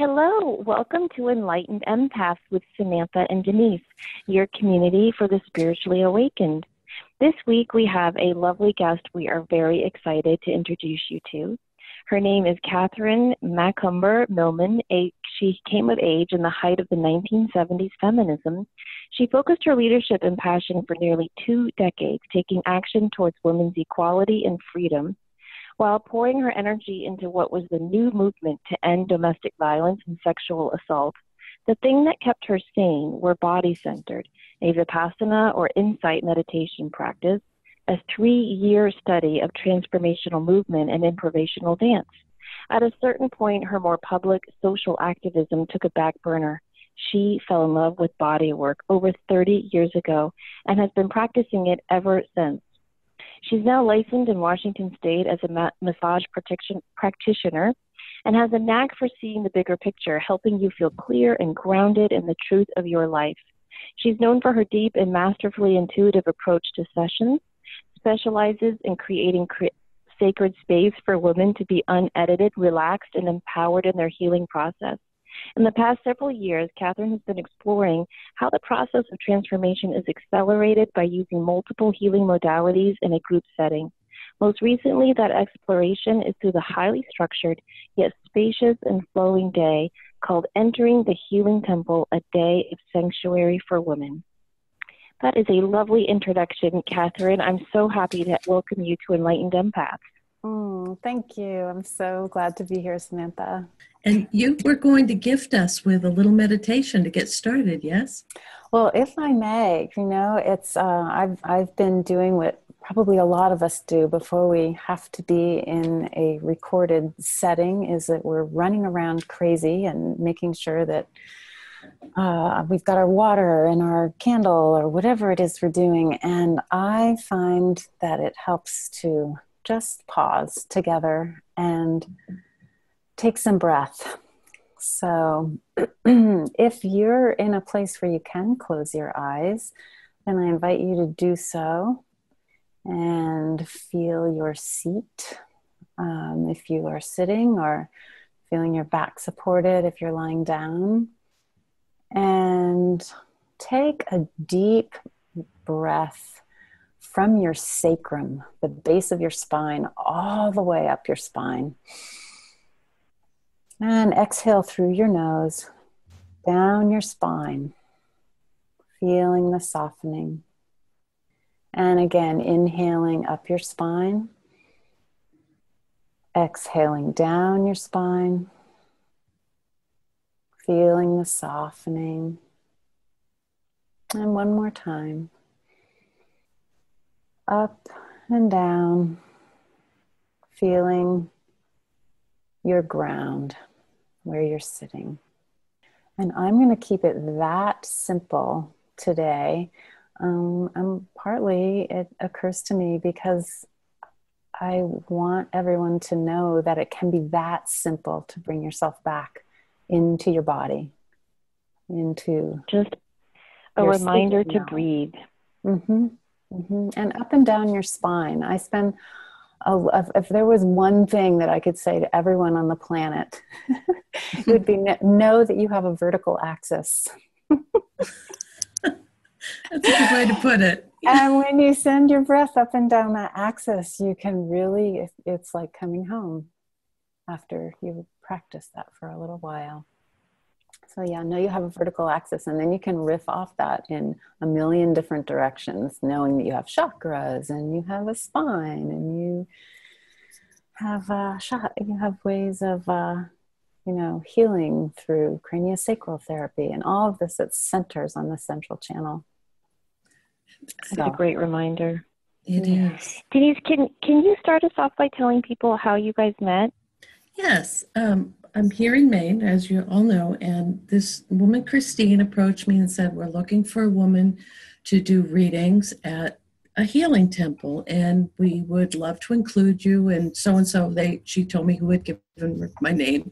Hello, welcome to Enlightened Empaths with Samantha and Denise, your community for the spiritually awakened. This week we have a lovely guest we are very excited to introduce you to. Her name is Katherine Macomber Millman. She came of age in the height of the 1970s feminism. She focused her leadership and passion for nearly 2 decades, taking action towards women's equality and freedom, while pouring her energy into what was the new movement to end domestic violence and sexual assault. The thing that kept her sane were body-centered, a Vipassana or insight meditation practice, a 3-year study of transformational movement and improvisational dance. At a certain point, her more public social activism took a back burner. She fell in love with body work over 30 years ago and has been practicing it ever since. She's now licensed in Washington State as a massage practitioner and has a knack for seeing the bigger picture, helping you feel clear and grounded in the truth of your life. She's known for her deep and masterfully intuitive approach to sessions, specializes in creating sacred space for women to be unedited, relaxed, and empowered in their healing process. In the past several years, Katherine has been exploring how the process of transformation is accelerated by using multiple healing modalities in a group setting. Most recently, that exploration is through the highly structured yet spacious and flowing day called Entering the Healing Temple, a Day of Sanctuary for Women. That is a lovely introduction, Katherine. I'm so happy to welcome you to Enlightened Empaths. Thank you. I'm so glad to be here, Samantha. And you were going to gift us with a little meditation to get started, yes? Well, if I may, it's I've been doing what probably a lot of us do before we have to be in a recorded setting, is that we're running around crazy and making sure that we've got our water and our candle or whatever it is we're doing. And I find that it helps to just pause together and take some breath. So if you're in a place where you can close your eyes, then I invite you to do so and feel your seat. If you are sitting, or feeling your back supported if you're lying down. And take a deep breath from your sacrum, the base of your spine, all the way up your spine. And exhale through your nose, down your spine, feeling the softening. And again, inhaling up your spine, exhaling down your spine, feeling the softening. And one more time. Up and down, feeling your ground, where you're sitting. And I'm going to keep it that simple today. Partly it occurs to me because I want everyone to know that it can be that simple to bring yourself back into your body, into just a reminder to breathe. And up and down your spine. I spend, if there was one thing that I could say to everyone on the planet, it would be know that you have a vertical axis. That's a good way to put it. And when you send your breath up and down that axis, you can really, it's like coming home after you practice that for a little while. So yeah, know you have a vertical axis, and then you can riff off that in a million different directions, knowing that you have chakras and you have a spine and you have ways of healing through craniosacral therapy and all of this that centers on the central channel. That's a great reminder. It is. Denise, can you start us off by telling people how you guys met? Yes. I'm here in Maine, as you all know, and this woman, Christine, approached me and said, we're looking for a woman to do readings at a healing temple, and we would love to include you, and so. She told me who had given my name.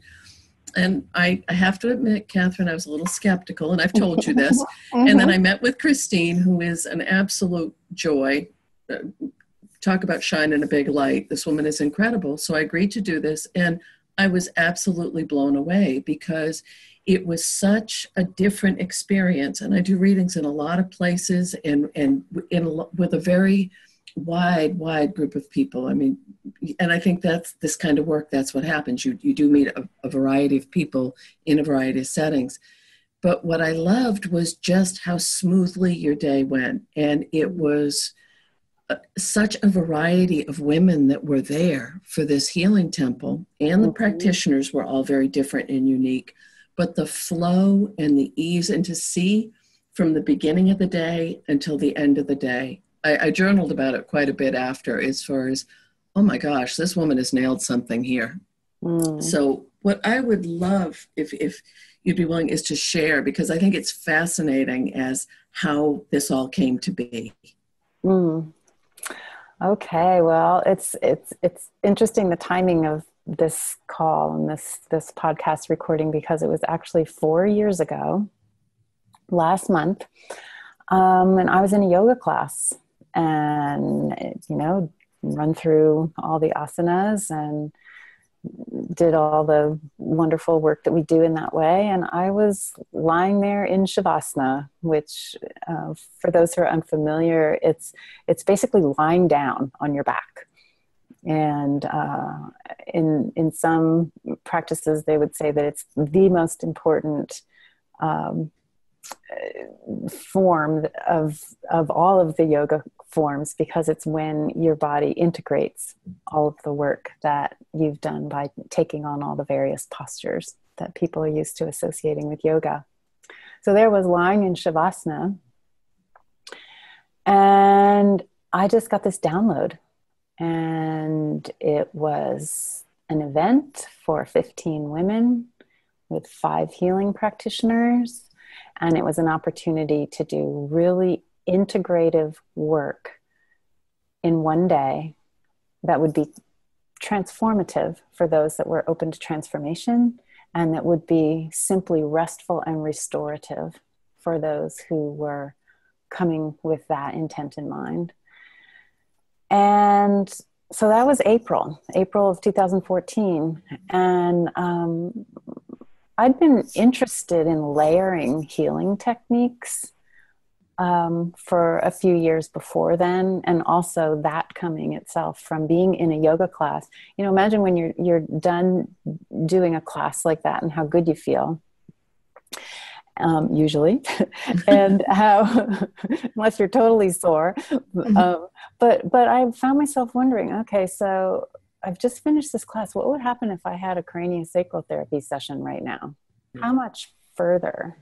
And I have to admit, Katherine, I was a little skeptical, and I've told you this. And then I met with Christine, who is an absolute joy. Talk about shining a big light. This woman is incredible. So I agreed to do this. And I was absolutely blown away because it was such a different experience. And I do readings in a lot of places with a very wide group of people. I mean, and I think that's this kind of work, that's what happens. You do meet a variety of people in a variety of settings. But what I loved was just how smoothly your day went. And it was such a variety of women that were there for this healing temple, and the practitioners were all very different and unique, but the flow and the ease, and to see from the beginning of the day until the end of the day. I journaled about it quite a bit after, as far as, oh my gosh, this woman has nailed something here. So what I would love, if you'd be willing, is to share, because I think it's fascinating as how this all came to be. Okay, well, it's interesting, the timing of this call and this podcast recording, because it was actually 4 years ago, last month, and I was in a yoga class, and run through all the asanas and did all the wonderful work that we do in that way. And I was lying there in Shavasana, which for those who are unfamiliar, it's basically lying down on your back. And in some practices, they would say that it's the most important form of all of the yoga forms, because it's when your body integrates all of the work that you've done by taking on all the various postures that people are used to associating with yoga. So there was lying in Shavasana, and I just got this download, and it was an event for 15 women with 5 healing practitioners. And it was an opportunity to do really integrative work in one day that would be transformative for those that were open to transformation, and that would be simply restful and restorative for those who were coming with that intent in mind. And so that was April of 2014. And I'd been interested in layering healing techniques for a few years before then, and also that coming itself from being in a yoga class. Imagine when you're done doing a class like that and how good you feel, usually, and how, unless you're totally sore. But I found myself wondering, okay, so I've just finished this class. What would happen if I had a craniosacral therapy session right now? How much further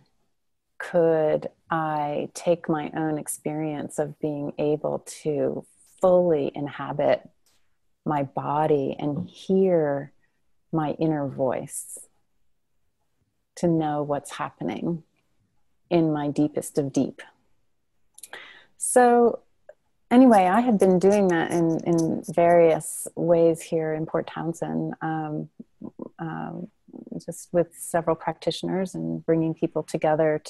could I take my own experience of being able to fully inhabit my body and hear my inner voice, to know what's happening in my deepest of deep? So anyway, I had been doing that in various ways here in Port Townsend, just with several practitioners, and bringing people together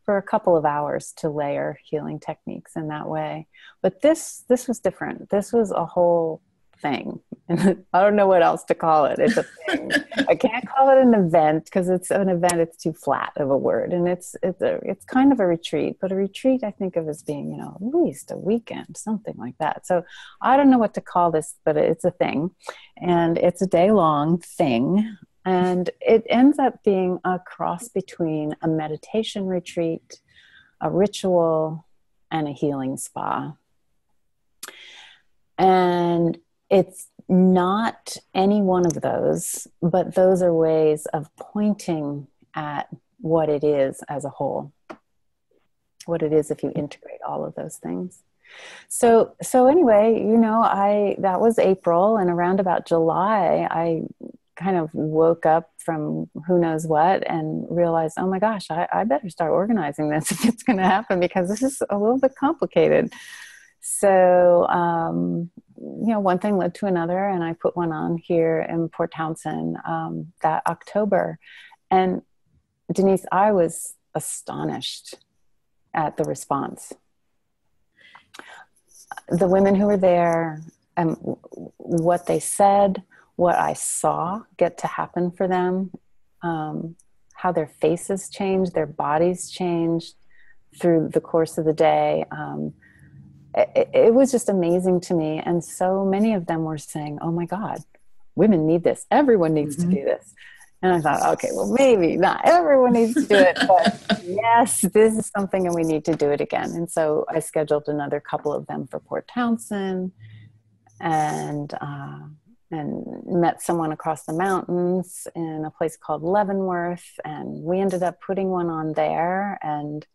for a couple of hours to layer healing techniques in that way. But this was different. This was a whole thing. And I don't know what else to call it. It's a thing. I can't call it an event, because it's an event. It's too flat of a word. And it's kind of a retreat, but a retreat I think of as being, at least a weekend, something like that. So I don't know what to call this, but it's a thing, and it's a day-long thing. And it ends up being a cross between a meditation retreat, a ritual, and a healing spa. And it's not any one of those, but those are ways of pointing at what it is as a whole, what it is if you integrate all of those things. So anyway, that was April, and around about July, I kind of woke up from who knows what and realized, oh my gosh, I better start organizing this if it's going to happen, because this is a little bit complicated. So, one thing led to another, and I put one on here in Port Townsend that October. And Denise, I was astonished at the response. The women who were there, and what they said, what I saw get to happen for them, how their faces changed, their bodies changed through the course of the day. It was just amazing to me. And so many of them were saying, oh my God, women need this. Everyone needs to do this. And I thought, okay, well, maybe not everyone needs to do it, but yes, this is something and we need to do it again. And so I scheduled another couple of them for Port Townsend, and met someone across the mountains in a place called Leavenworth. And we ended up putting one on there, and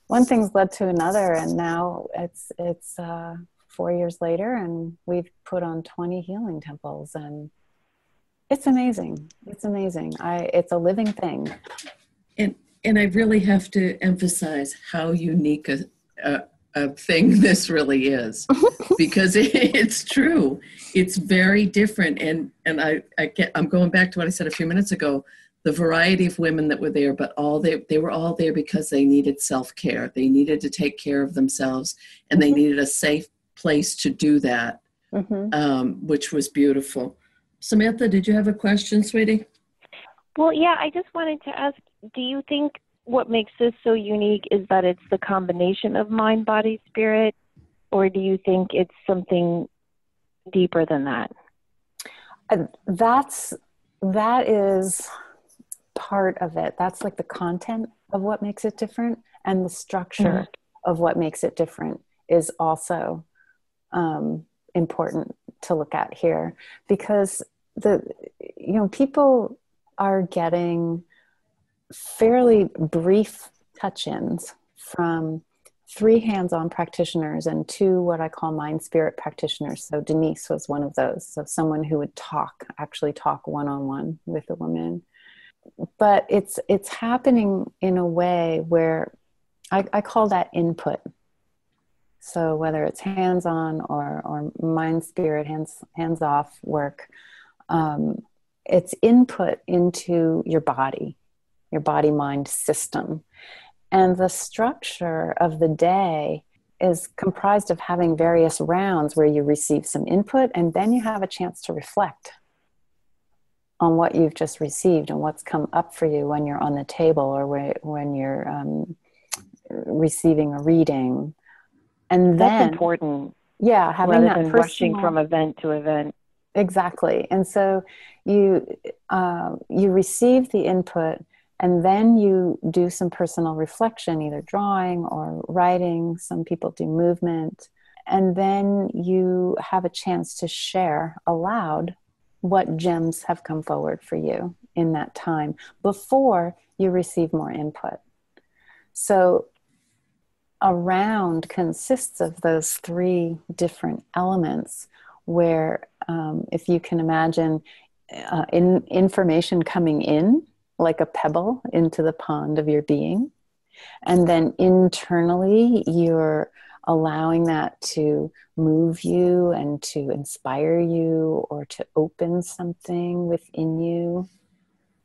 one thing's led to another. And now it's 4 years later, and we've put on 20 healing temples, and it's amazing. It's amazing. It's a living thing. And I really have to emphasize how unique a thing this really is, because it's true. It's very different. And I'm going back to what I said a few minutes ago, the variety of women that were there, but they were all there because they needed self-care. They needed to take care of themselves, and they needed a safe place to do that, which was beautiful. Samantha, did you have a question, sweetie? Well, yeah, I just wanted to ask, do you think what makes this so unique is that it's the combination of mind, body, spirit, or do you think it's something deeper than that? That is part of it. That's like the content of what makes it different, and the structure of what makes it different is also important to look at here, because people are getting fairly brief touch-ins from 3 hands-on practitioners and 2 what I call mind spirit practitioners. So Denise was one of those. So someone who would actually talk one-on-one with a woman. But it's happening in a way where I call that input. So whether it's hands-on or mind spirit, hands-off work, it's input into your body-mind system. And the structure of the day is comprised of having various rounds where you receive some input, and then you have a chance to reflect on what you've just received and what's come up for you when you're on the table or when you're receiving a reading. And then, that's important. Yeah, having rather that than rushing from event to event. Exactly. And so you receive the input, and then you do some personal reflection, either drawing or writing. Some people do movement. And then you have a chance to share aloud what gems have come forward for you in that time before you receive more input. So a round consists of those 3 different elements where, if you can imagine information coming in like a pebble into the pond of your being, and then internally you're allowing that to move you and to inspire you, or to open something within you,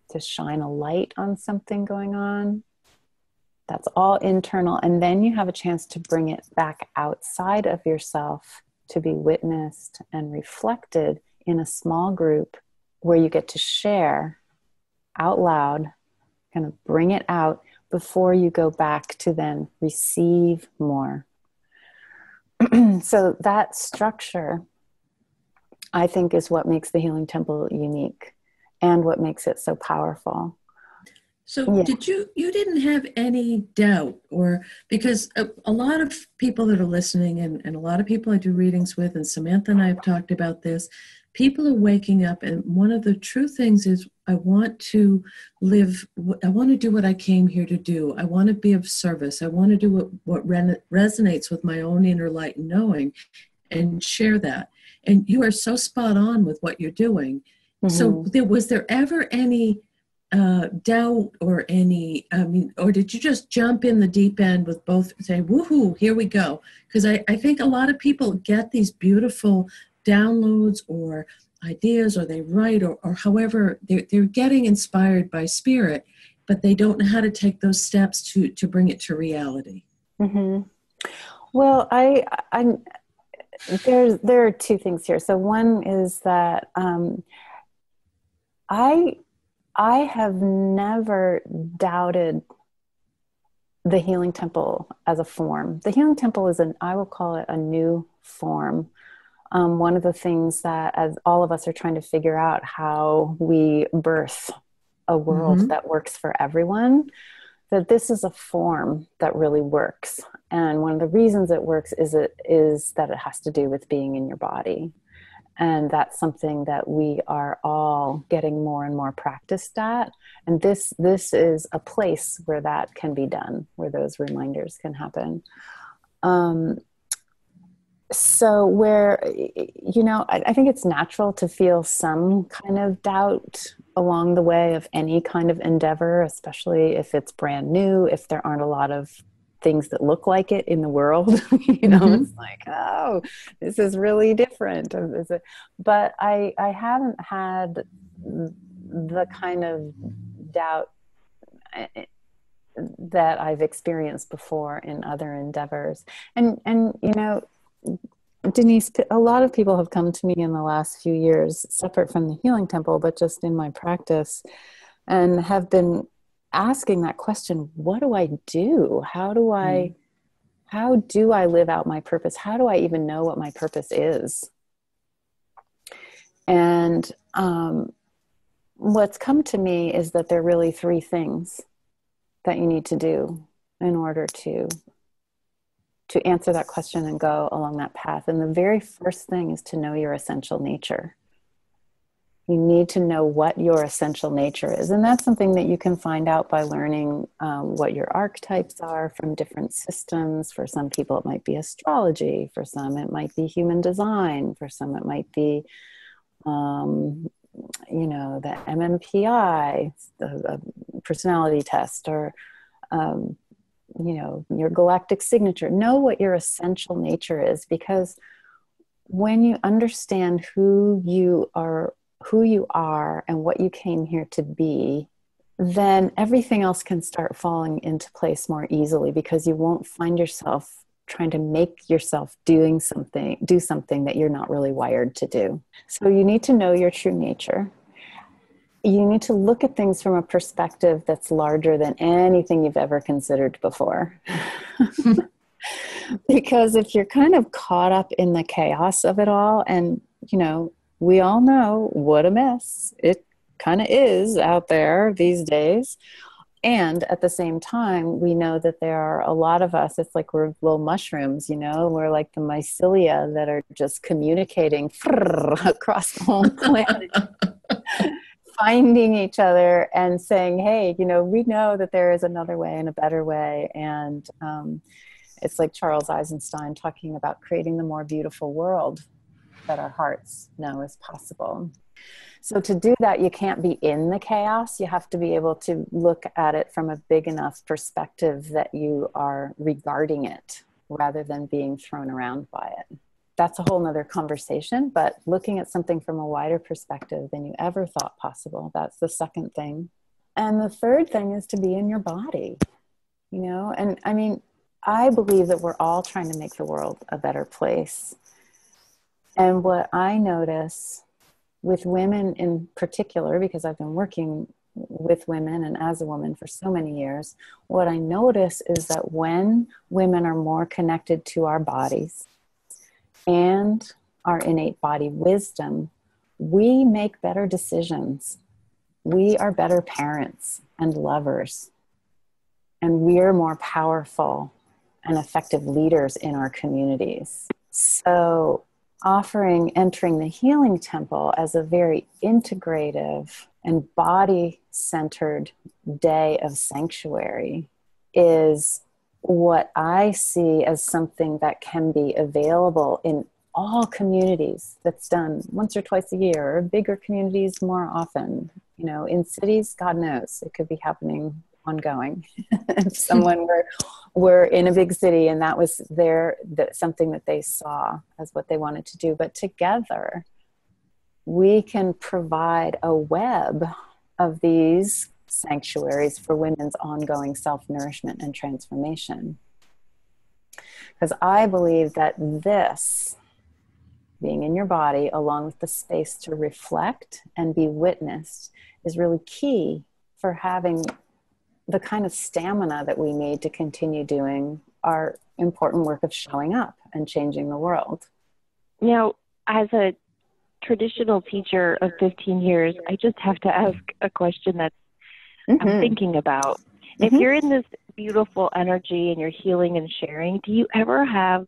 to shine a light on something going on. That's all internal. And then you have a chance to bring it back outside of yourself to be witnessed and reflected in a small group where you get to share out loud, kind of bring it out before you go back to then receive more. So that structure, I think, is what makes the Healing Temple unique and what makes it so powerful. So yeah. You didn't have any doubt, or because a lot of people that are listening, and a lot of people I do readings with, and Samantha and I have talked about this, people are waking up, and one of the true things is I want to do what I came here to do. I want to be of service. I want to do what resonates with my own inner light and knowing, and share that. And you are so spot on with what you're doing. So was there ever any doubt or any, or did you just jump in the deep end with both saying, woohoo, here we go? Because I think a lot of people get these beautiful downloads or ideas, or they write, or however, they're getting inspired by spirit, but they don't know how to take those steps to bring it to reality. Well, There are two things here. So one is that I have never doubted the healing temple as a form. The healing temple is I will call it a new form. One of the things that, as all of us are trying to figure out how we birth a world that works for everyone, that this is a form that really works. And one of the reasons it works is that it has to do with being in your body. And that's something that we are all getting more and more practiced at. And this is a place where that can be done, where those reminders can happen. So where, I think it's natural to feel some kind of doubt along the way of any kind of endeavor, especially if it's brand new, if there aren't a lot of things that look like it in the world. It's like, oh, this is really different. But I haven't had the kind of doubt that I've experienced before in other endeavors. And Denise, a lot of people have come to me in the last few years, separate from the healing temple, but just in my practice, and have been asking that question: what do I do? How do I live out my purpose? How do I even know what my purpose is? And what's come to me is that there are really three things that you need to do in order to answer that question and go along that path. And the very first thing is to know your essential nature. You need to know what your essential nature is. And that's something that you can find out by learning what your archetypes are from different systems. For some people, it might be astrology. For some, it might be human design. For some, it might be, the MMPI, the personality test, or, your galactic signature. Know what your essential nature is, because when you understand who you are and what you came here to be, then everything else can start falling into place more easily, because you won't find yourself trying to make yourself do something that you're not really wired to do. So you need to know your true nature. You need to look at things from a perspective that's larger than anything you've ever considered before. Because if you're kind of caught up in the chaos of it all, and, we all know what a mess it kind of is out there these days. And at the same time, we know that there are a lot of us, it's like we're little mushrooms, we're like the mycelia that are just communicating across the whole planet. Finding each other and saying, hey, we know that there is another way and a better way. And it's like Charles Eisenstein talking about creating the more beautiful world that our hearts know is possible. So to do that, you can't be in the chaos. You have to be able to look at it from a big enough perspective that you are regarding it rather than being thrown around by it. That's a whole nother conversation, but looking at something from a wider perspective than you ever thought possible, that's the second thing. And the third thing is to be in your body, and I mean, I believe that we're all trying to make the world a better place. And what I notice with women in particular, because I've been working with women and as a woman for so many years, what I notice is that when women are more connected to our bodies and our innate body wisdom, we make better decisions. We are better parents and lovers. And we're more powerful and effective leaders in our communities. So entering the healing temple as a very integrative and body-centered day of sanctuary is what I see as something that can be available in all communities, that's done once or twice a year, or bigger communities more often. In cities, God knows, it could be happening ongoing. If someone were in a big city and that was something that they saw as what they wanted to do. But together, we can provide a web of these sanctuaries for women's ongoing self-nourishment and transformation. Because I believe that this being in your body, along with the space to reflect and be witnessed, is really key for having the kind of stamina that we need to continue doing our important work of showing up and changing the world. Now, as a traditional teacher of 15 years, I just have to ask a question that I'm thinking about. If you're in this beautiful energy and you're healing and sharing, do you ever have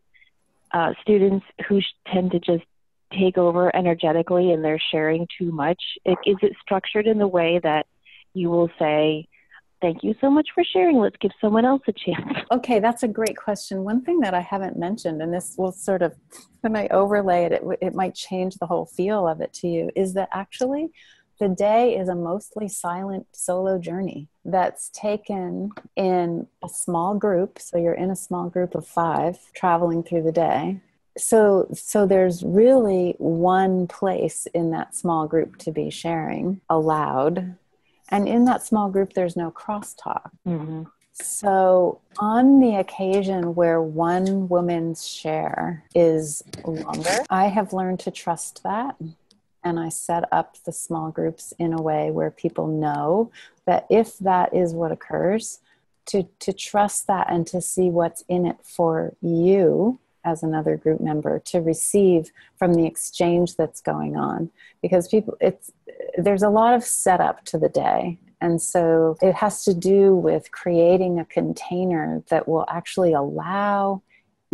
students who tend to just take over energetically and they're sharing too much? Is it structured in the way that you will say, thank you so much for sharing, let's give someone else a chance? Okay, that's a great question. One thing that I haven't mentioned, and this will sort of, when I overlay it, it might change the whole feel of it to you, is that actually the day is a mostly silent solo journey that's taken in a small group. So you're in a small group of 5 traveling through the day. So there's really one place in that small group to be sharing aloud. And in that small group, there's no crosstalk. Mm-hmm. So on the occasion where one woman's share is longer, I have learned to trust that. And I set up the small groups in a way where people know that if that is what occurs, to trust that and to see what's in it for you as another group member to receive from the exchange that's going on. Because there's a lot of setup to the day. And so it has to do with creating a container that will actually allow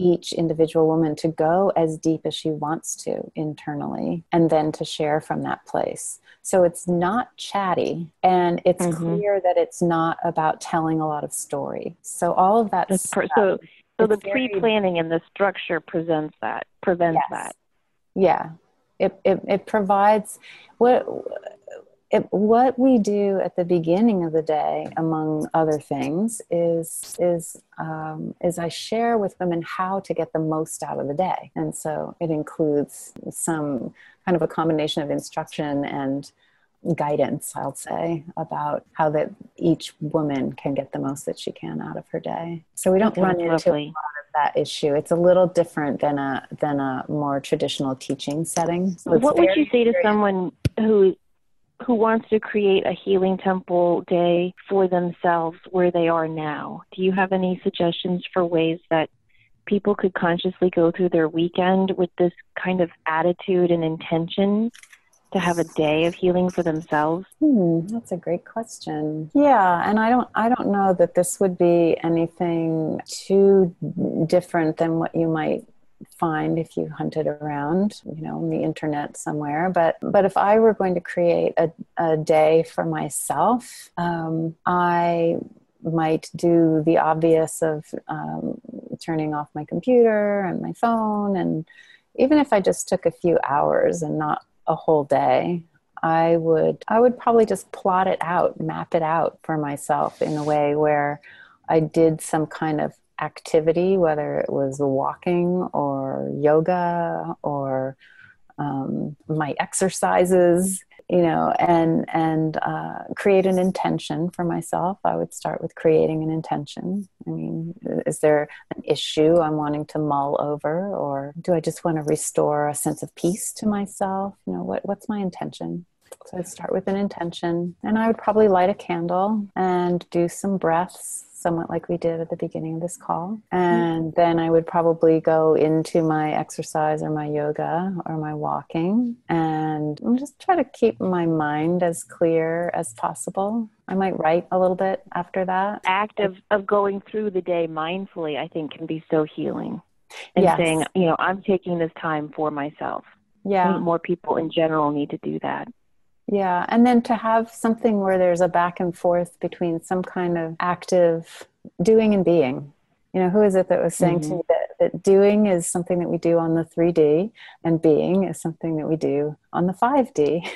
each individual woman to go as deep as she wants to internally, and then to share from that place. So it's not chatty, and it's clear that it's not about telling a lot of story. So all of that so the pre-planning and the structure prevents that. Yeah, it provides what we do at the beginning of the day, among other things, is I share with women how to get the most out of the day. And so it includes some kind of a combination of instruction and guidance, I'll say, about how that each woman can get the most that she can out of her day. So we don't run into a lot of that issue. It's a little different than a more traditional teaching setting. So what would you say to someone who wants to create a healing temple day for themselves where they are now? Do you have any suggestions for ways that people could consciously go through their weekend with this kind of attitude and intention to have a day of healing for themselves? That's a great question. Yeah, and I don't know that this would be anything too different than what you might find if you hunted around, on the internet somewhere. But if I were going to create a day for myself, I might do the obvious of turning off my computer and my phone. And even if I just took a few hours and not a whole day, I would probably just plot it out, map it out for myself in a way where I did some kind of activity, whether it was walking or yoga or my exercises, and create an intention for myself. I would start with creating an intention. I mean, is there an issue I'm wanting to mull over, or do I just want to restore a sense of peace to myself? What's my intention? So I'd start with an intention, and I would probably light a candle and do some breaths, somewhat like we did at the beginning of this call. And then I would probably go into my exercise or my yoga or my walking and just try to keep my mind as clear as possible. I might write a little bit after that. Act of going through the day mindfully, I think, can be so healing. And saying, I'm taking this time for myself. Yeah. I think more people in general need to do that. Yeah, and then to have something where there's a back and forth between some kind of active doing and being. Who is it that was saying to me that doing is something that we do on the 3D and being is something that we do on the 5D?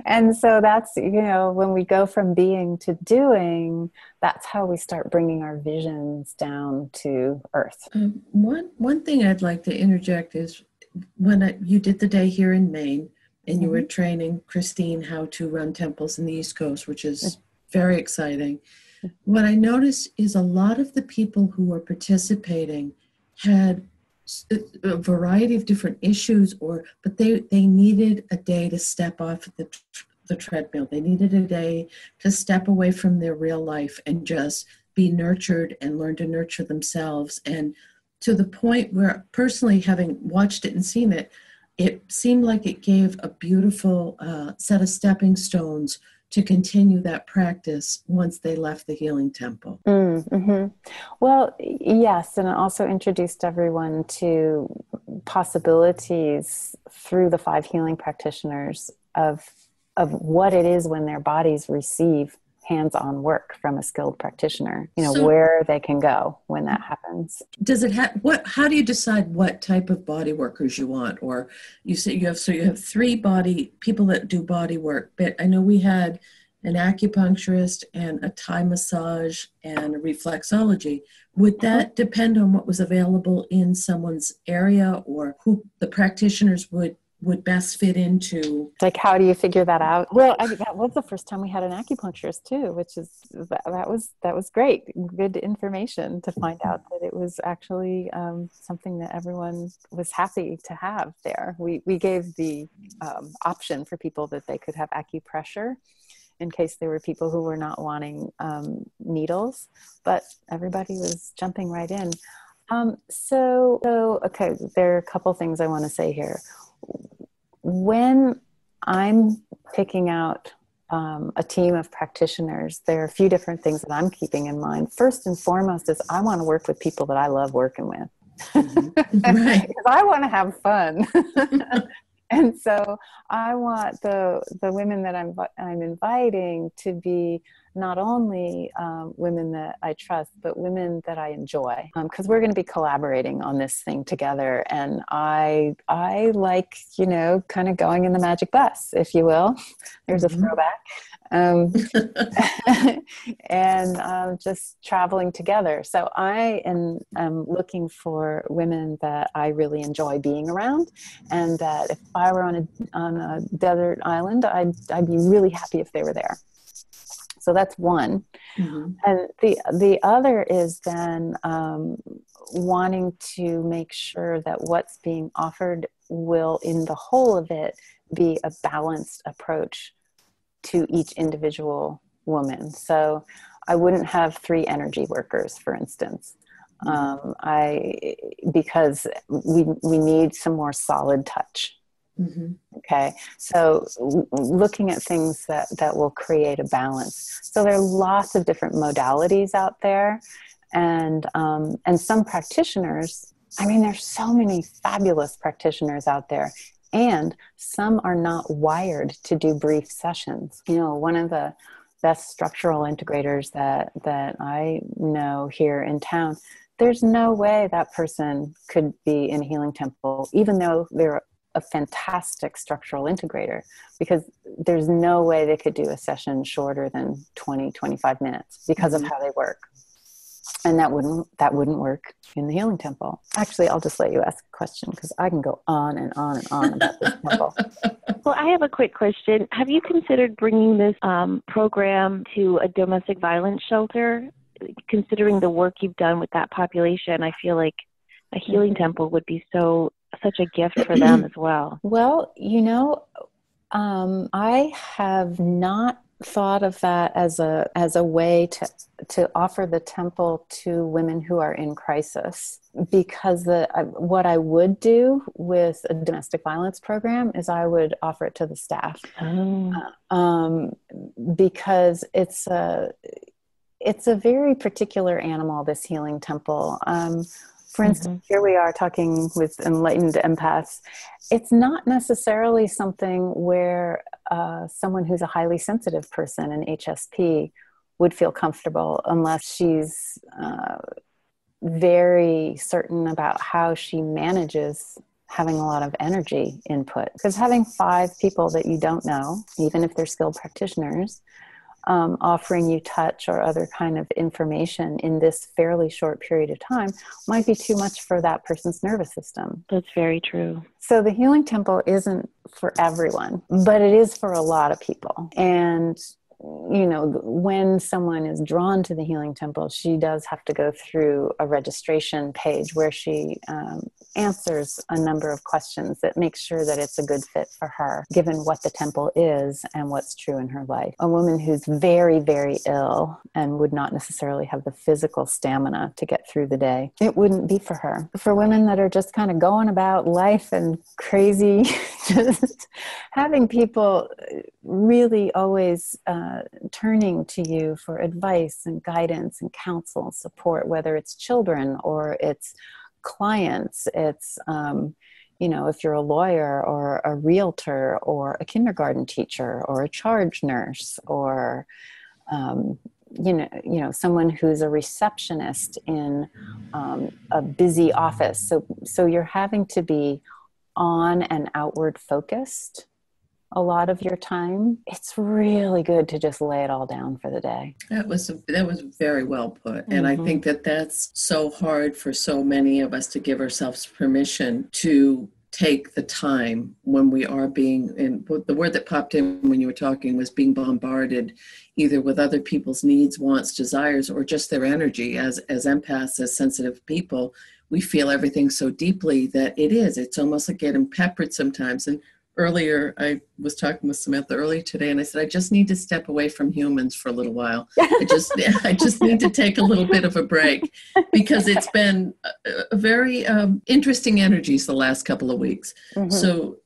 And so that's, when we go from being to doing, that's how we start bringing our visions down to earth. One thing I'd like to interject is, when you did the day here in Maine and you were training Christine how to run temples in the East Coast, which is very exciting. What I noticed is a lot of the people who were participating had a variety of different issues, but they needed a day to step off the treadmill. They needed a day to step away from their real life and just be nurtured and learn to nurture themselves. And to the point where, personally, having watched it and seen it, it seemed like it gave a beautiful set of stepping stones to continue that practice once they left the healing temple. Mm-hmm. Well, yes, and it also introduced everyone to possibilities through the 5 healing practitioners of what it is when their bodies receive hands-on work from a skilled practitioner, so, where they can go when that happens. Does it have how do you decide what type of body workers you want? Or you say you have 3 people that do body work, but I know we had an acupuncturist and a Thai massage and a reflexology. Would that depend on what was available in someone's area, or who the practitioners would best fit into? Like, how do you figure that out? Well, that was the first time we had an acupuncturist too, which is that was great. Good information to find out that it was actually something that everyone was happy to have there. We gave the option for people that they could have acupressure in case there were people who were not wanting needles, but everybody was jumping right in. So okay, there are a couple things I want to say here. When I'm picking out a team of practitioners, there are a few different things that I'm keeping in mind. First and foremost is I want to work with people that I love working with. Right. Because I want to have fun. And so I want the women that I'm inviting to be not only women that I trust, but women that I enjoy, because we're going to be collaborating on this thing together. And I like, kind of going in the magic bus, if you will. There's a throwback. And just traveling together. So I am looking for women that I really enjoy being around, and that if I were on a desert island, I'd be really happy if they were there. So that's one. Mm-hmm. And the other is then wanting to make sure that what's being offered will, in the whole of it, be a balanced approach to each individual woman. So I wouldn't have 3 energy workers, for instance, because we need some more solid touch. Mm-hmm. Okay, so looking at things that will create a balance. So there are lots of different modalities out there, and some practitioners. I mean, there's so many fabulous practitioners out there. And some are not wired to do brief sessions. One of the best structural integrators that I know here in town, there's no way that person could be in a healing temple, even though they're a fantastic structural integrator, because there's no way they could do a session shorter than 20, 25 minutes because of how they work. And that wouldn't work in the healing temple. Actually, I'll just let you ask a question, because I can go on and on and on about this temple. Well, I have a quick question. Have you considered bringing this program to a domestic violence shelter? Considering the work you've done with that population, I feel like a healing temple would be such a gift for them as well. Well, I have not thought of that as a way to offer the temple to women who are in crisis, because what I would do with a domestic violence program is I would offer it to the staff, because it's a very particular animal, this healing temple. For instance, here we are talking with enlightened empaths. It's not necessarily something where someone who's a highly sensitive person, an HSP, would feel comfortable unless she's very certain about how she manages having a lot of energy input. Because having 5 people that you don't know, even if they're skilled practitioners, offering you touch or other kind of information in this fairly short period of time might be too much for that person's nervous system. That's very true. So the healing temple isn't for everyone, but it is for a lot of people. And when someone is drawn to the Healing Temple, she does have to go through a registration page where she answers a number of questions that make sure that it's a good fit for her, given what the temple is and what's true in her life. A woman who's very, very ill and would not necessarily have the physical stamina to get through the day, it wouldn't be for her. For women that are just kind of going about life and crazy, just having people really always turning to you for advice and guidance and counsel and support, whether it's children or it's clients, it's, if you're a lawyer or a realtor or a kindergarten teacher or a charge nurse or, someone who's a receptionist in a busy office. So you're having to be on and outward focused a lot of your time. It's really good to just lay it all down for the day. That was very well put. And I think that that's so hard for so many of us to give ourselves permission to take the time when we are being, and the word that popped in when you were talking was being bombarded either with other people's needs, wants, desires, or just their energy. As empaths, as sensitive people, we feel everything so deeply that it's almost like getting peppered sometimes. And earlier, I was talking with Samantha earlier today, and I said, I just need to step away from humans for a little while. I just need to take a little bit of a break, because it's been a very interesting energies the last couple of weeks. Mm-hmm. So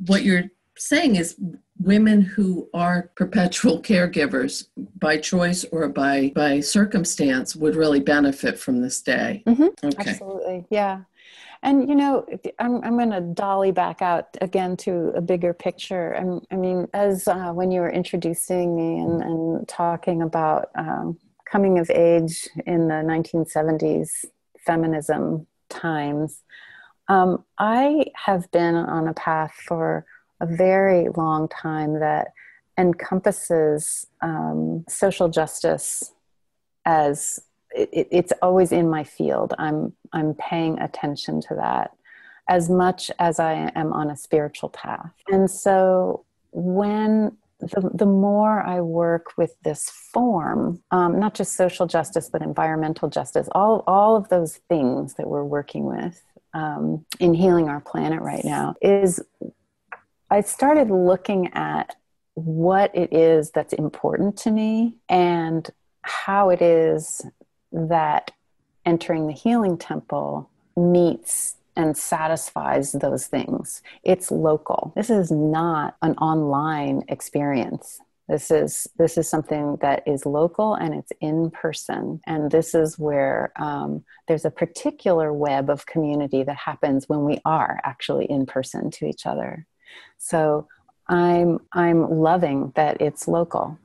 what you're saying is women who are perpetual caregivers by choice or by circumstance would really benefit from this day. Mm-hmm. Okay. Absolutely. Yeah. And, I'm going to dolly back out again to a bigger picture. As when you were introducing me and talking about coming of age in the 1970s feminism times, I have been on a path for a very long time that encompasses social justice as it's always in my field. I'm paying attention to that as much as I am on a spiritual path. And so when the more I work with this form, not just social justice, but environmental justice, all of those things that we're working with in healing our planet right now, is I started looking at what it is that's important to me and how it is that entering the Healing Temple meets and satisfies those things. It's local. This is not an online experience. This is something that is local and it's in person. And this is where there's a particular web of community that happens when we are actually in person to each other. So I'm loving that it's local.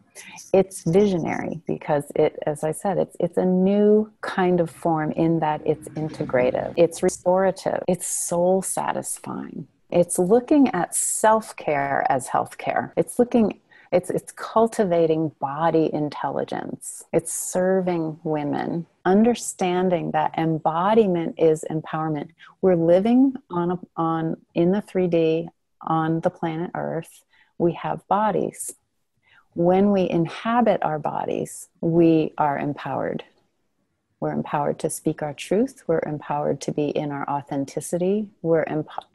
It's visionary because as I said, it's a new kind of form in that it's integrative. It's restorative. It's soul satisfying. It's looking at self-care as healthcare. It's cultivating body intelligence. It's serving women, understanding that embodiment is empowerment. We're living in the 3D on the planet Earth. We have bodies. When we inhabit our bodies, we are empowered. We're empowered to speak our truth. We're empowered to be in our authenticity. We're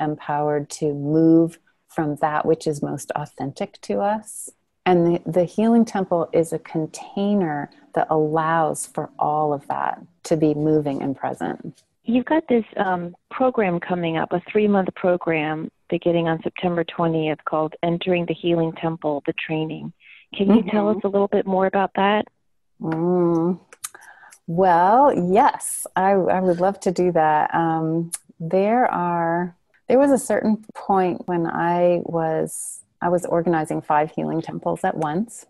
empowered to move from that which is most authentic to us. And the Healing Temple is a container that allows for all of that to be moving and present. You've got this program coming up, a 3-month program beginning on September 20th called Entering the Healing Temple, the training. Can you tell us a little bit more about that? Well, yes, I would love to do that. There was a certain point when I was organizing 5 healing temples at once.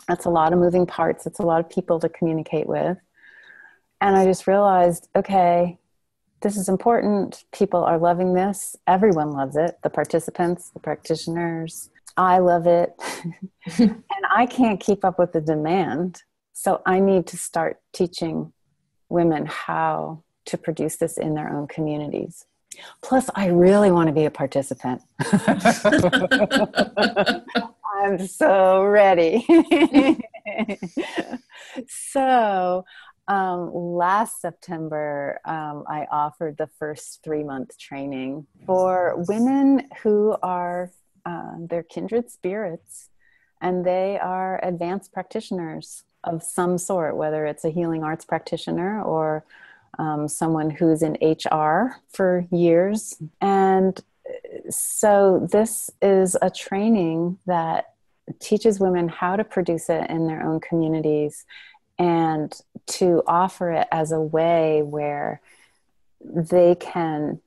That's a lot of moving parts. It's a lot of people to communicate with. And I just realized, okay, this is important. People are loving this. Everyone loves it. The participants, the practitioners. I love it. And I can't keep up with the demand. So I need to start teaching women how to produce this in their own communities. Plus, I really want to be a participant. I'm so ready. So, last September, I offered the first 3-month training for women who are, they're kindred spirits, and they are advanced practitioners of some sort, whether it's a healing arts practitioner or someone who's in HR for years. And so this is a training that teaches women how to produce it in their own communities and to offer it as a way where they can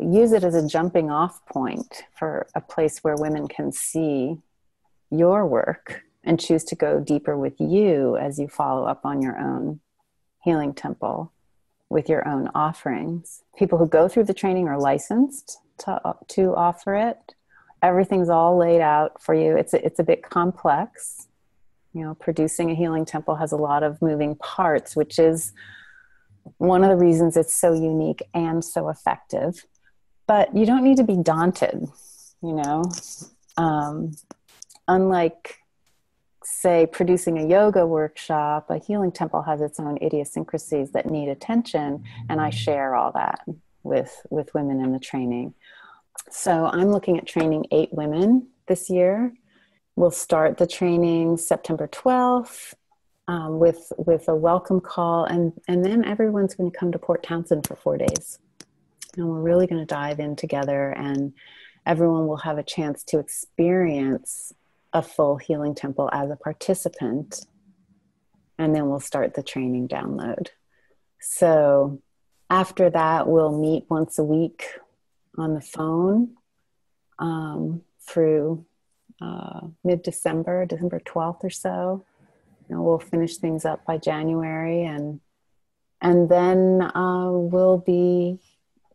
use it as a jumping off point for a place where women can see your work and choose to go deeper with you as you follow up on your own healing temple with your own offerings. People who go through the training are licensed to offer it. Everything's all laid out for you. It's a bit complex. Producing a healing temple has a lot of moving parts, which is one of the reasons it's so unique and so effective. But you don't need to be daunted, unlike, say, producing a yoga workshop. A healing temple has its own idiosyncrasies that need attention, and I share all that with women in the training. So I'm looking at training 8 women this year. We'll start the training September 12th with a welcome call, and then everyone's going to come to Port Townsend for 4 days. And we're really going to dive in together, and everyone will have a chance to experience a full healing temple as a participant, and then we'll start the training download. So after that, we'll meet once a week on the phone through mid-December, December 12th or so. We'll finish things up by January, and then we'll be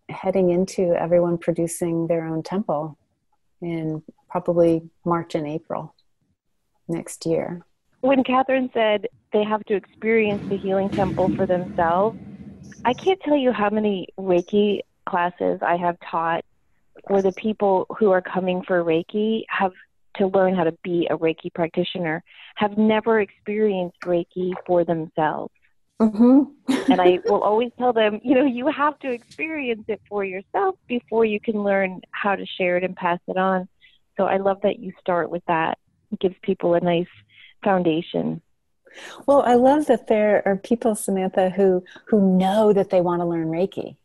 heading into everyone producing their own temple in probably March and April next year. When Katherine said they have to experience the healing temple for themselves, I can't tell you how many Reiki classes I have taught where the people who are coming for Reiki have to learn how to be a Reiki practitioner, have never experienced Reiki for themselves. Mm-hmm. And I will always tell them, you have to experience it for yourself before you can learn how to share it and pass it on. So I love that you start with that. It gives people a nice foundation. Well, I love that there are people, Samantha, who know that they want to learn Reiki.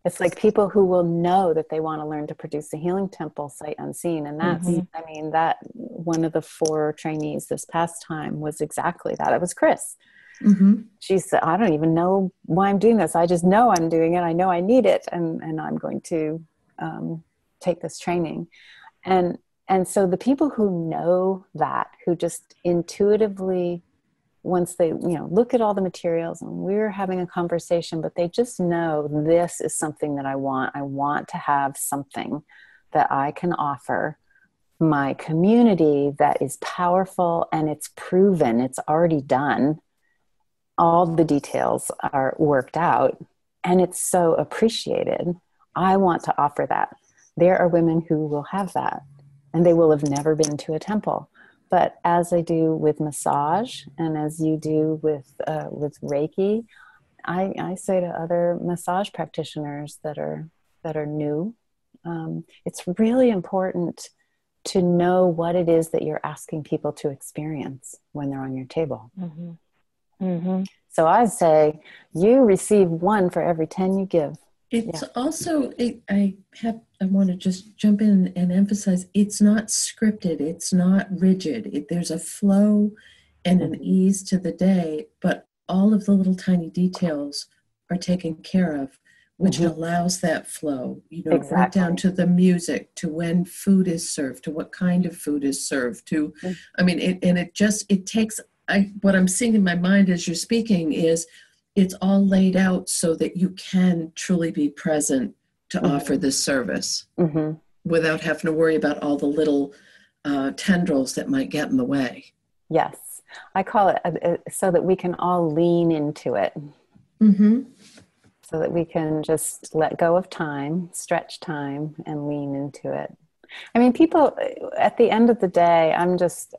It's like people who will know that they want to learn to produce a healing temple sight unseen. And that's, that one of the 4 trainees this past time was exactly that. It was Chris. Mm-hmm. She said, I don't even know why I'm doing this. I just know I'm doing it. I know I need it. And I'm going to take this training. And so the people who know that, who just intuitively, once they, look at all the materials and we're having a conversation, but they just know this is something that I want to have something that I can offer my community that is powerful and it's proven, it's already done. All the details are worked out and it's so appreciated. I want to offer that. There are women who will have that and they will have never been to a temple. But as I do with massage and as you do with Reiki, I say to other massage practitioners that are new, it's really important to know what it is that you're asking people to experience when they're on your table. Mm-hmm. Mm-hmm. So I say you receive 1 for every 10 you give. It's also, I want to just jump in and emphasize, it's not scripted, it's not rigid. There's a flow and an ease to the day, but all of the little tiny details are taken care of, which allows that flow, exactly. Right down to the music, to when food is served, to what kind of food is served, to, it takes, what I'm seeing in my mind as you're speaking is, it's all laid out so that you can truly be present to offer this service without having to worry about all the little tendrils that might get in the way. Yes. I call it so that we can all lean into it. So that we can just let go of time, stretch time, and lean into it. I mean, people, at the end of the day, I'm just,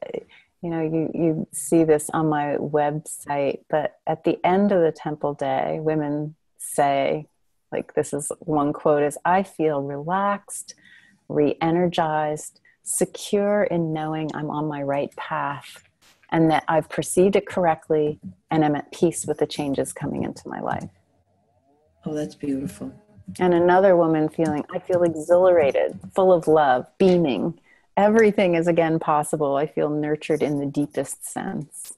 you see this on my website, but at the end of the temple day, women say, like, this is one quote is, I feel relaxed, re-energized, secure in knowing I'm on my right path and that I've perceived it correctly and I'm at peace with the changes coming into my life. Oh, that's beautiful. And another woman feeling, I feel exhilarated, full of love, beaming. Everything is again possible. I feel nurtured in the deepest sense.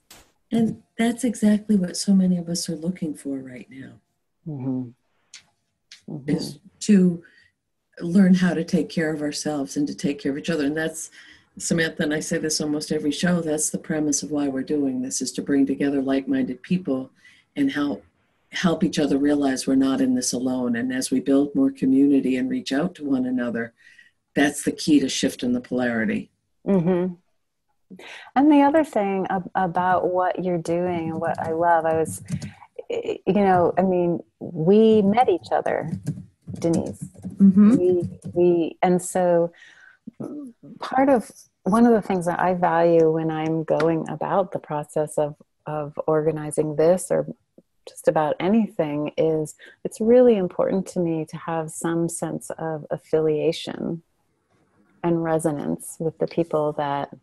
And that's exactly what so many of us are looking for right now. Mm-hmm. Mm-hmm. Is to learn how to take care of ourselves and to take care of each other. And that's, Samantha, and I say this almost every show, that's the premise of why we're doing this, is to bring together like-minded people and help each other realize we're not in this alone. And as we build more community and reach out to one another, that's the key to shifting the polarity. Mm-hmm. And the other thing about what you're doing and what I love, we met each other, Denise. Mm-hmm. And so one of the things that I value when I'm going about the process of organizing this or just about anything is it's really important to me to have some sense of affiliation and resonance with the people that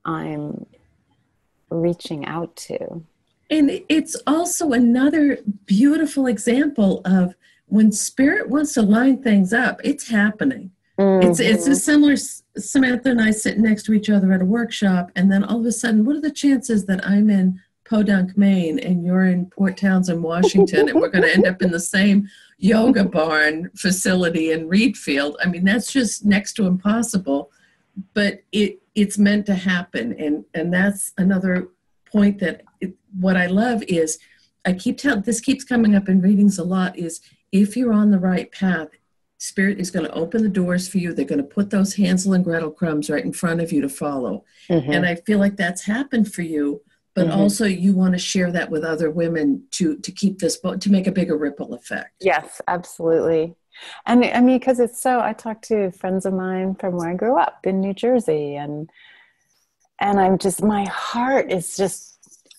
I'm reaching out to. And it's also another beautiful example of when spirit wants to line things up, it's happening. Mm-hmm. It's a similar, Samantha and I sitting next to each other at a workshop, and then all of a sudden, what are the chances that I'm in Podunk, Maine, and you're in Port Townsend, Washington, and we're going to end up in the same yoga barn facility in Reedfield? I mean, that's just next to impossible, but it's meant to happen. And that's another point that what I love is, this keeps coming up in readings a lot, is if you're on the right path, Spirit is going to open the doors for you. They're going to put those Hansel and Gretel crumbs right in front of you to follow. Mm-hmm. And I feel like that's happened for you, but mm-hmm. also you want to share that with other women to keep this, to make a bigger ripple effect. Yes, absolutely. And I mean, because I talked to friends of mine from where I grew up in New Jersey, and I'm just, my heart is just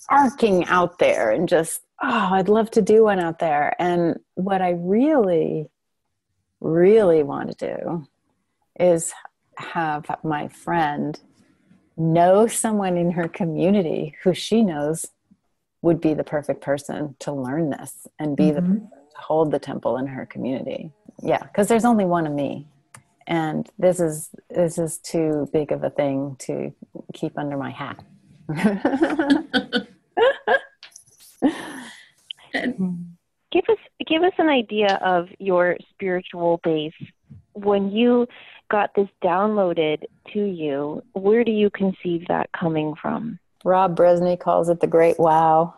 arcing out there and just, I'd love to do one out there. And what I really want to do is have my friend know someone in her community who she knows would be the perfect person to learn this and be mm-hmm. the person to hold the temple in her community. Yeah, because there's only one of me, and this is too big of a thing to keep under my hat. Give us an idea of your spiritual base. When you got this downloaded to you, where do you conceive that coming from? Rob Bresney calls it the Great Wow.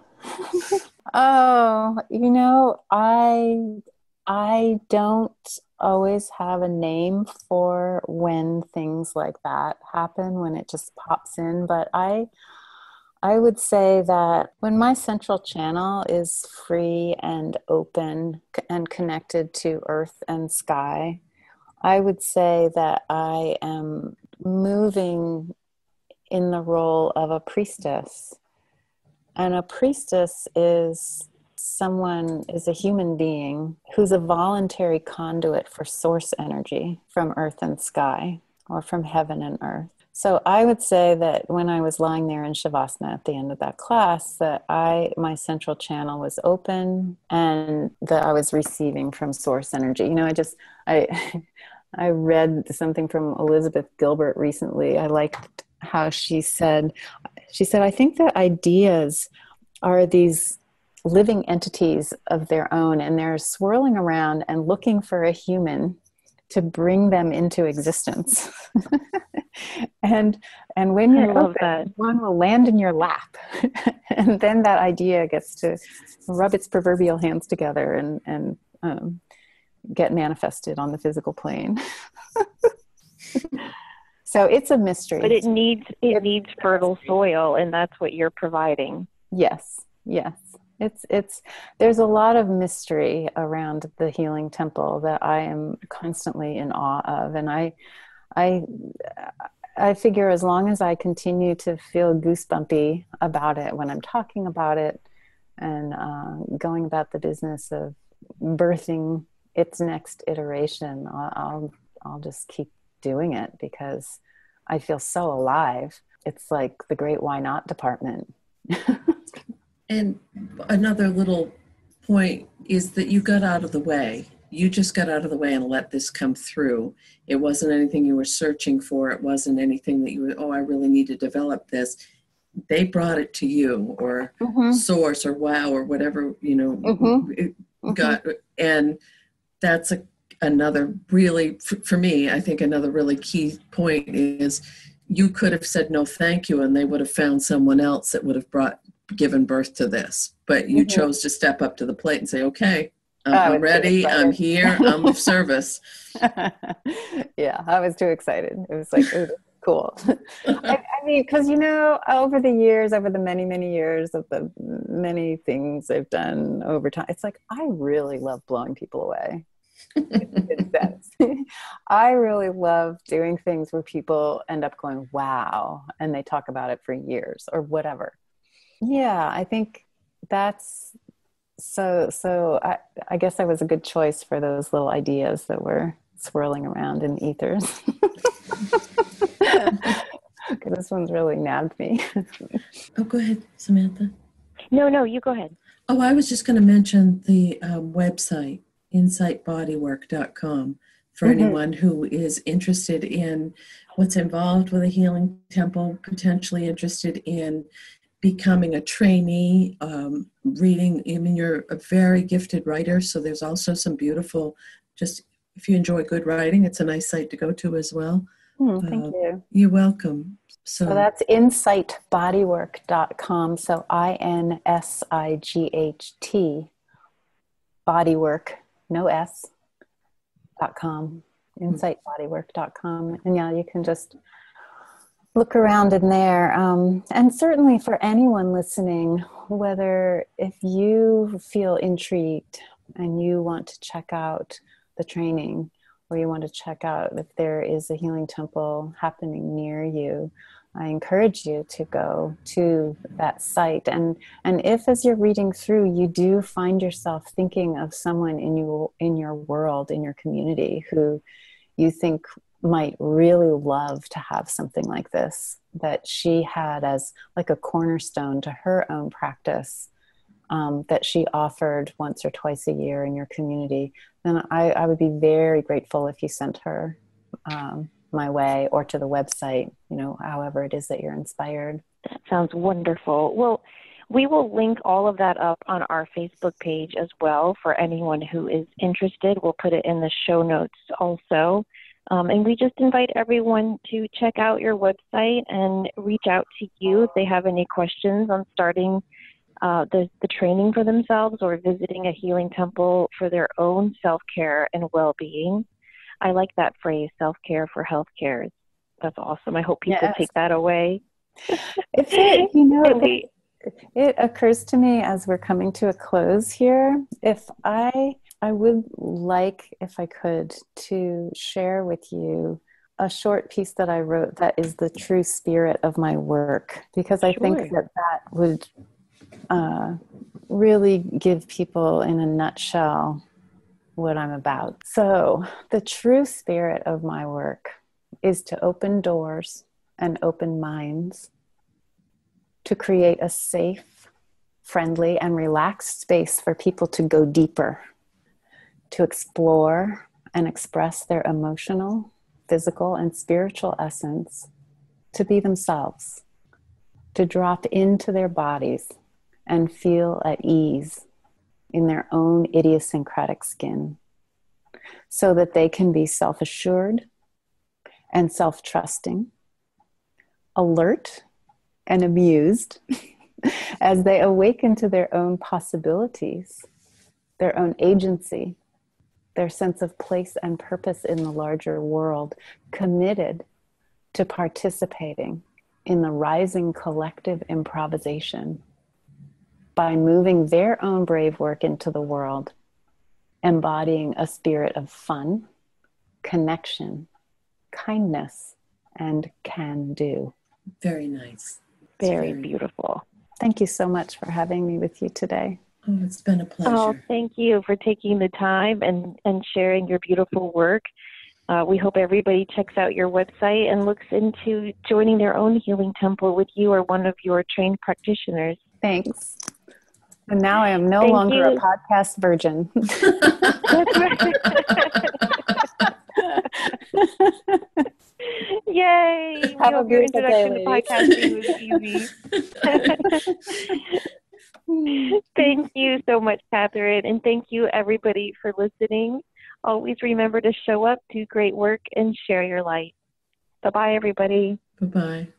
I don't always have a name for when things like that happen, when it just pops in, but I would say that when my central channel is free and open and connected to earth and sky, I would say that I am moving in the role of a priestess. And a priestess is a human being who's a voluntary conduit for source energy from earth and sky, or from heaven and earth. So I would say that when I was lying there in Shavasana at the end of that class, that my central channel was open and that I was receiving from source energy. I read something from Elizabeth Gilbert recently. I liked how she said, I think that ideas are these living entities of their own, and they're swirling around and looking for a human to bring them into existence. and when you're open, one will land in your lap. And then that idea gets to rub its proverbial hands together and get manifested on the physical plane. So it's a mystery. But it needs fertile soil, and that's what you're providing. Yes. There's a lot of mystery around the healing temple that I am constantly in awe of. And I I figure as long as I continue to feel goosebumpy about it when I'm talking about it and going about the business of birthing its next iteration, I'll just keep doing it because I feel so alive. It's like the great why not department. And another little point is that you got out of the way. You just got out of the way and let this come through. It wasn't anything you were searching for. It wasn't anything that you were, oh, I really need to develop this. They brought it to you, or source, or wow, or whatever, it got. And that's another really, for me, I think another really key point is you could have said no thank you and they would have found someone else that would have given birth to this, but you chose to step up to the plate and say, okay, I'm ready, I'm here, I'm of service. Yeah, I was too excited. It was like, oh, cool. I mean, because, over the many, many years of the many things I've done over time, it's like, I really love blowing people away. In sense. I really love doing things where people end up going, wow, and they talk about it for years or whatever. Yeah, I think that's so I guess I was a good choice for those little ideas that were swirling around in ethers. Okay, this one's really nabbed me. Oh, go ahead, Samantha. No, you go ahead. Oh, I was just going to mention the website, insightbodywork.com, for anyone who is interested in what's involved with a healing temple, potentially interested in becoming a trainee, reading. I mean, you're a very gifted writer, so there's also some beautiful, just if you enjoy good writing, it's a nice site to go to as well. Thank you. You're welcome. So that's insightbodywork.com. So INSIGHT, bodywork, no S, .com, insightbodywork.com. And yeah, you can just look around in there. And certainly for anyone listening, whether if you feel intrigued and you want to check out the training, or you want to check out if there is a healing temple happening near you, I encourage you to go to that site. And if, as you're reading through, you do find yourself thinking of someone in your world, in your community, who you think might really love to have something like this, that she had as like a cornerstone to her own practice, that she offered once or twice a year in your community, then I would be very grateful if you sent her my way, or to the website, however it is that you're inspired. That sounds wonderful. Well, we will link all of that up on our Facebook page as well for anyone who is interested. We'll put it in the show notes also. And we just invite everyone to check out your website and reach out to you if they have any questions on starting the training for themselves or visiting a healing temple for their own self-care and well-being. I like that phrase, self-care for healthcare. That's awesome. I hope people take that away. It occurs to me as we're coming to a close here, if I would like, if I could, to share with you a short piece that I wrote that is the true spirit of my work, because I think that would really give people in a nutshell what I'm about. So the true spirit of my work is to open doors and open minds, to create a safe, friendly, and relaxed space for people to go deeper, to explore and express their emotional, physical, and spiritual essence, to be themselves, to drop into their bodies and feel at ease in their own idiosyncratic skin, so that they can be self-assured and self-trusting, alert and amused as they awaken to their own possibilities, their own agency, their sense of place and purpose in the larger world, committed to participating in the rising collective improvisation by moving their own brave work into the world, embodying a spirit of fun, connection, kindness and can do. Very nice. Very beautiful. Thank you so much for having me with you today. Oh, it's been a pleasure. Oh, thank you for taking the time and sharing your beautiful work. We hope everybody checks out your website and looks into joining their own healing temple with you or one of your trained practitioners. Thanks. And now I am no longer a podcast virgin. That's right. Yay! We hope your introduction to podcasting was easy. Thank you so much, Katherine, and thank you, everybody, for listening. Always remember to show up, do great work, and share your light. Bye-bye, everybody. Bye-bye.